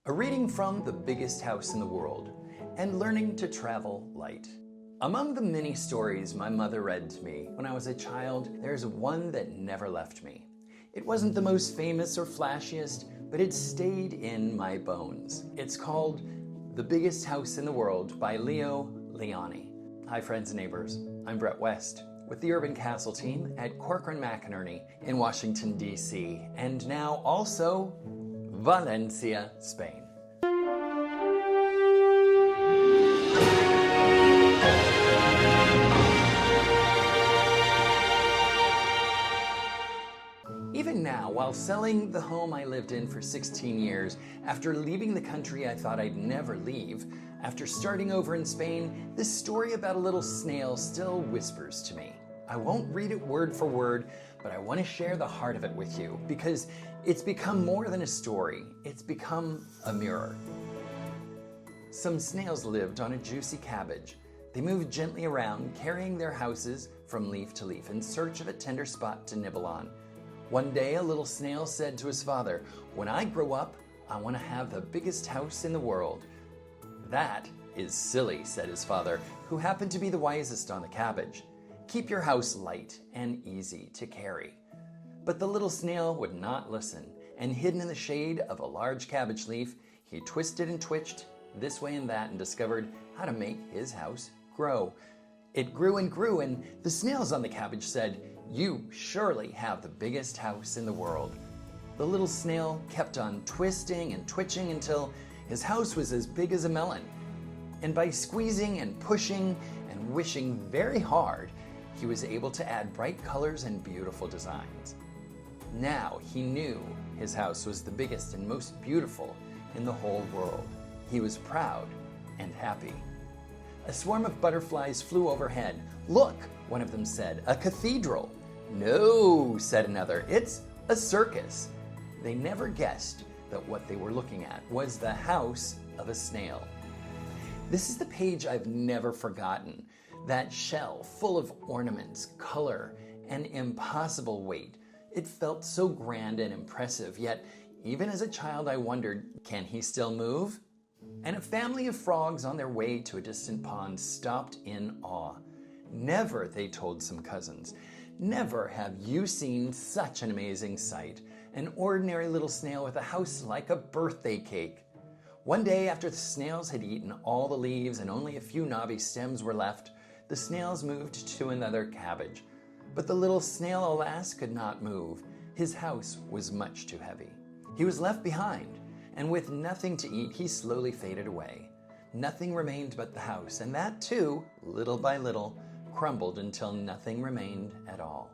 A reading from The Biggest House in the World and Learning to Travel Light. Among the many stories my mother read to me when I was a child, there's one that never left me. It wasn't the most famous or flashiest, but it stayed in my bones. It's called The Biggest House in the World by Leo Lionni. Hi friends and neighbors, I'm Brett West with the UrbanCastle team at Corcoran in Washington, D.C., and now also Valencia, Spain. Even now, while selling the home I lived in for 16 years, after leaving the country I thought I'd never leave, after starting over in Spain, this story about a little snail still whispers to me. I won't read it word for word, but I want to share the heart of it with you because it's become more than a story. It's become a mirror. Some snails lived on a juicy cabbage. They moved gently around, carrying their houses from leaf to leaf in search of a tender spot to nibble on. One day, a little snail said to his father, "When I grow up, I want to have the biggest house in the world." "That is silly," said his father, who happened to be the wisest on the cabbage. "Keep your house light and easy to carry." But the little snail would not listen, and hidden in the shade of a large cabbage leaf, he twisted and twitched this way and that and discovered how to make his house grow. It grew, and the snails on the cabbage said, "You surely have the biggest house in the world." The little snail kept on twisting and twitching until his house was as big as a melon. And by squeezing and pushing and wishing very hard, he was able to add bright colors and beautiful designs. Now he knew his house was the biggest and most beautiful in the whole world. He was proud and happy. A swarm of butterflies flew overhead. "Look," one of them said, "a cathedral." "No," said another, "it's a circus." They never guessed that what they were looking at was the house of a snail. This is the page I've never forgotten. That shell full of ornaments, color, and impossible weight. It felt so grand and impressive, yet even as a child I wondered, can he still move? And a family of frogs on their way to a distant pond stopped in awe. "Never," they told some cousins, "never have you seen such an amazing sight. An ordinary little snail with a house like a birthday cake." One day, after the snails had eaten all the leaves and only a few knobby stems were left, the snails moved to another cabbage. But the little snail, alas, could not move. His house was much too heavy. He was left behind, and with nothing to eat, he slowly faded away. Nothing remained but the house, and that too, little by little, crumbled until nothing remained at all.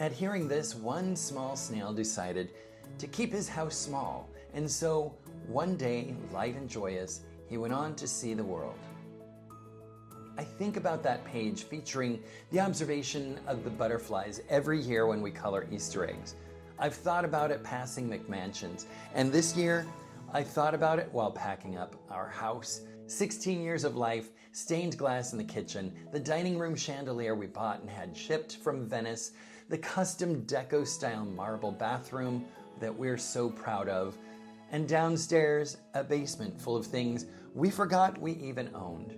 At hearing this, one small snail decided to keep his house small, and so one day, light and joyous, he went on to see the world. I think about that page featuring the observation of the butterflies every year when we color Easter eggs. I've thought about it passing McMansions, and this year I thought about it while packing up our house. 16 years of life, stained glass in the kitchen, the dining room chandelier we bought and had shipped from Venice, the custom deco-style marble bathroom that we're so proud of, and downstairs, a basement full of things we forgot we even owned.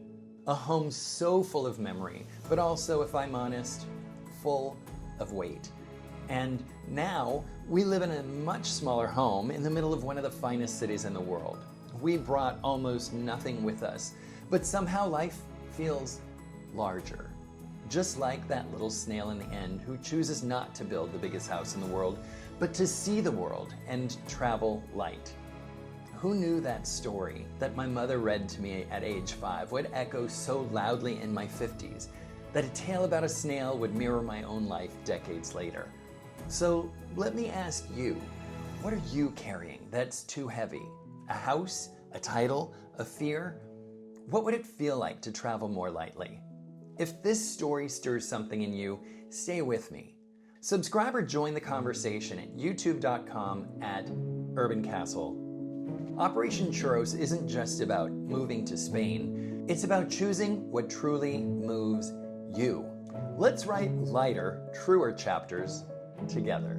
A home so full of memory, but also, if I'm honest, full of weight. And now we live in a much smaller home in the middle of one of the finest cities in the world. We brought almost nothing with us, but somehow life feels larger. Just like that little snail in the end who chooses not to build the biggest house in the world, but to see the world and travel light. Who knew that story that my mother read to me at age 5 would echo so loudly in my 50s, that a tale about a snail would mirror my own life decades later? So let me ask you, what are you carrying that's too heavy? A house? A title? A fear? What would it feel like to travel more lightly? If this story stirs something in you, stay with me. Subscribe or join the conversation at youtube.com/UrbanCastle. Operation Churros isn't just about moving to Spain. It's about choosing what truly moves you. Let's write lighter, truer chapters together.